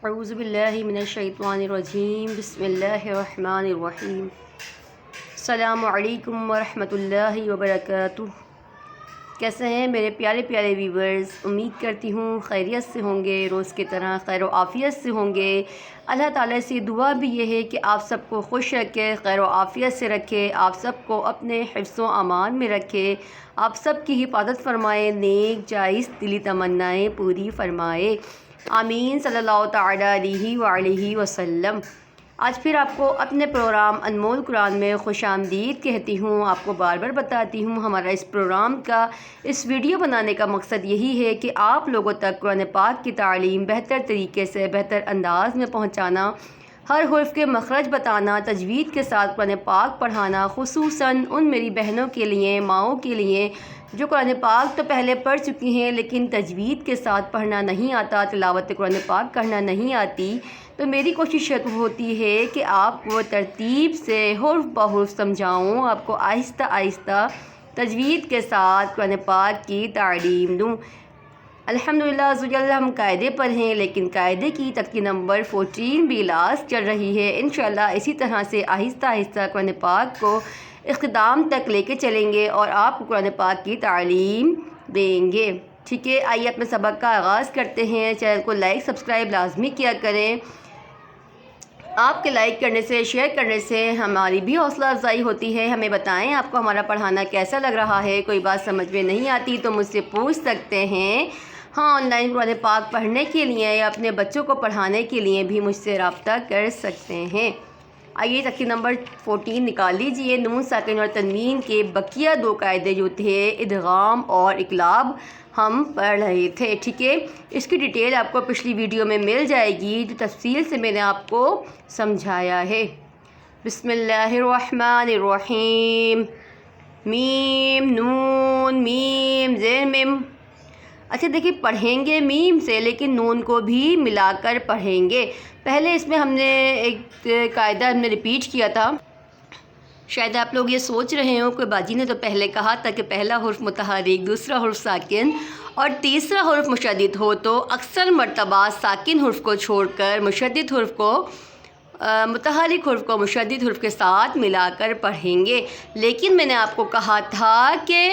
اعوذ باللہ من الشیطان الرجیم بسم اللہ الرحمن الرحیم السلام علیکم ورحمۃ اللہ وبرکاتہ۔ کیسے ہیں میرے پیارے پیارے ویورز؟ امید کرتی ہوں خیریت سے ہوں گے، روز کی طرح خیر و عافیت سے ہوں گے۔ اللہ تعالیٰ سے دعا بھی یہ ہے کہ آپ سب کو خوش رکھے، خیر و عافیت سے رکھے، آپ سب کو اپنے حفظ و امان میں رکھے، آپ سب کی حفاظت فرمائے، نیک جائز دلی تمنائیں پوری فرمائے، آمین صلی اللہ تعالی علیہ وآلہ وسلم۔ آج پھر آپ کو اپنے پروگرام انمول قرآن میں خوش آمدید کہتی ہوں۔ آپ کو بار بار بتاتی ہوں، ہمارا اس پروگرام کا، اس ویڈیو بنانے کا مقصد یہی ہے کہ آپ لوگوں تک قرآن پاک کی تعلیم بہتر طریقے سے، بہتر انداز میں پہنچانا، ہر حرف کے مخرج بتانا، تجوید کے ساتھ قرآن پاک پڑھانا، خصوصاً ان میری بہنوں کے لیے، ماؤں کے لیے جو قرآن پاک تو پہلے پڑھ چکی ہیں لیکن تجوید کے ساتھ پڑھنا نہیں آتا، تلاوت قرآن پاک کرنا نہیں آتی۔ تو میری کوشش ہوتی ہے کہ آپ کو ترتیب سے حرف بحرف سمجھاؤں، آپ کو آہستہ آہستہ تجوید کے ساتھ قرآن پاک کی تعلیم دوں۔ الحمدللہ عزوجل ہم قاعدے پر ہیں، لیکن قاعدے کی ترقی نمبر 14 بھی لاس چل رہی ہے۔ انشاءاللہ اسی طرح سے آہستہ آہستہ قرآن پاک کو اختتام تک لے کے چلیں گے اور آپ کو قرآن پاک کی تعلیم دیں گے، ٹھیک ہے؟ آئیے اپنے سبق کا آغاز کرتے ہیں۔ چینل کو لائک سبسکرائب لازمی کیا کریں۔ آپ کے لائک کرنے سے، شیئر کرنے سے ہماری بھی حوصلہ افزائی ہوتی ہے۔ ہمیں بتائیں آپ کو ہمارا پڑھانا کیسا لگ رہا ہے، کوئی بات سمجھ میں نہیں آتی تو مجھ سے پوچھ سکتے ہیں۔ ہاں، آن لائن قرآن پاک پڑھنے کے لیے یا اپنے بچوں کو پڑھانے کے لیے بھی مجھ سے رابطہ کر سکتے ہیں۔ آئیے ترقی نمبر 14 نکال لیجئے۔ نون ساکن اور تنوین کے بقیہ دو قاعدے جو تھے، ادغام اور اقلاب، ہم پڑھ رہے تھے، ٹھیک ہے؟ اس کی ڈیٹیل آپ کو پچھلی ویڈیو میں مل جائے گی جو تفصیل سے میں نے آپ کو سمجھایا ہے۔ بسم اللہ الرحمن الرحیم۔ میم نون میم زیر میم۔ اچھا دیکھیے، پڑھیں گے میم سے لیکن نون کو بھی ملا کر پڑھیں گے۔ پہلے اس میں ہم نے ایک قاعدہ ہم نے ریپیٹ کیا تھا۔ شاید آپ لوگ یہ سوچ رہے ہوں کہ باجی نے تو پہلے کہا تھا کہ پہلا حرف متحرک، دوسرا حرف ساکن اور تیسرا حرف مشدد ہو، تو اکثر مرتبہ ساکن حرف کو چھوڑ کر مشدد حرف کو، متحرک حرف کو مشدد حرف کے ساتھ ملا کر پڑھیں گے۔ لیکن میں نے آپ کو کہا تھا کہ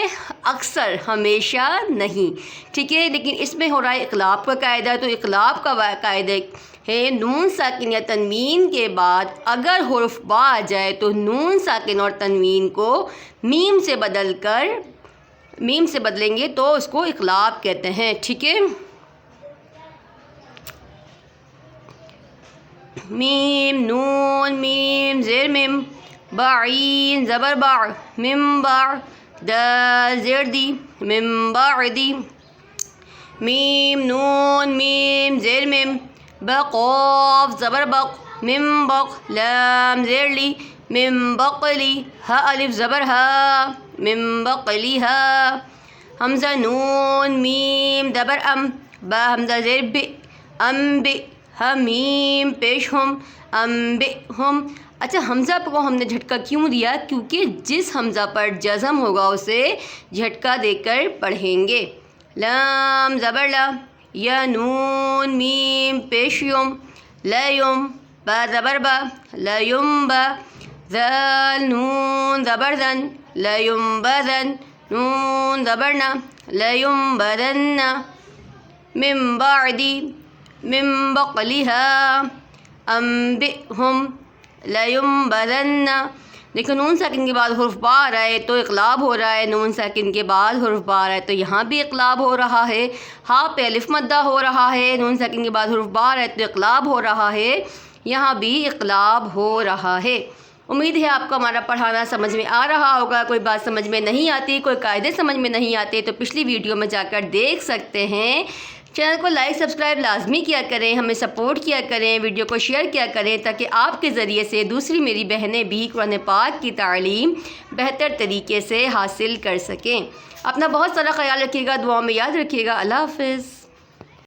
اکثر، ہمیشہ نہیں، ٹھیک ہے؟ لیکن اس میں ہو رہا ہے اقلاب کا قاعدہ، تو اقلاب کا قاعدہ ہے نون ساکن یا تنوین کے بعد اگر حرف با آ جائے تو نون ساکن اور تنوین کو میم سے بدلیں گے تو اس کو اقلاب کہتے ہیں، ٹھیک ہے؟ میم نون میم زیر میم، بعین زبر باع مم باع، دال زیر دی مم باعدی، میم نون میم زیر میم، بقاف زبر بق مم بق، لام زیر لی مم بقلی، ہا الف زبر ہا مم بقلی ہا، حمزہ نون میم دبر ام، با حمزہ زیر بی ام بی، حمیم پیش ہم ام بی ہم۔ اچھا، حمزہ کو ہم نے جھٹکا کیوں دیا؟ کیونکہ جس حمزہ پر جزم ہوگا اسے جھٹکا دے کر پڑھیں گے۔ لام زبر لا، یا نون میم پیش یم، لیم، با زبر با لیم با، ذال نون زبر زن لیم بدن، نون زبر نا لیم بدن، من بعدی من بقلیہا انبئہم لیم بدن۔ دیکھو، نون ساکن کے بعد حرف با آ رہا ہے تو اقلاب ہو رہا ہے، نون ساکن کے بعد حرف با آ رہا ہے تو یہاں بھی اقلاب ہو رہا ہے۔ ہاں پہ الف مدہ ہو رہا ہے، نون ساکن کے بعد حرف با آ رہا ہے تو اقلاب ہو رہا ہے، یہاں بھی اقلاب ہو رہا ہے۔ امید ہے آپ کو ہمارا پڑھانا سمجھ میں آ رہا ہوگا۔ کوئی بات سمجھ میں نہیں آتی، کوئی قاعدے سمجھ میں نہیں آتے تو پچھلی ویڈیو میں جا کر دیکھ سکتے ہیں۔ چینل کو لائک سبسکرائب لازمی کیا کریں، ہمیں سپورٹ کیا کریں، ویڈیو کو شیئر کیا کریں تاکہ آپ کے ذریعے سے دوسری میری بہنیں بھی قرآن پاک کی تعلیم بہتر طریقے سے حاصل کر سکیں۔ اپنا بہت سارا خیال رکھیے گا، دعاؤں میں یاد رکھیے گا۔ اللہ حافظ۔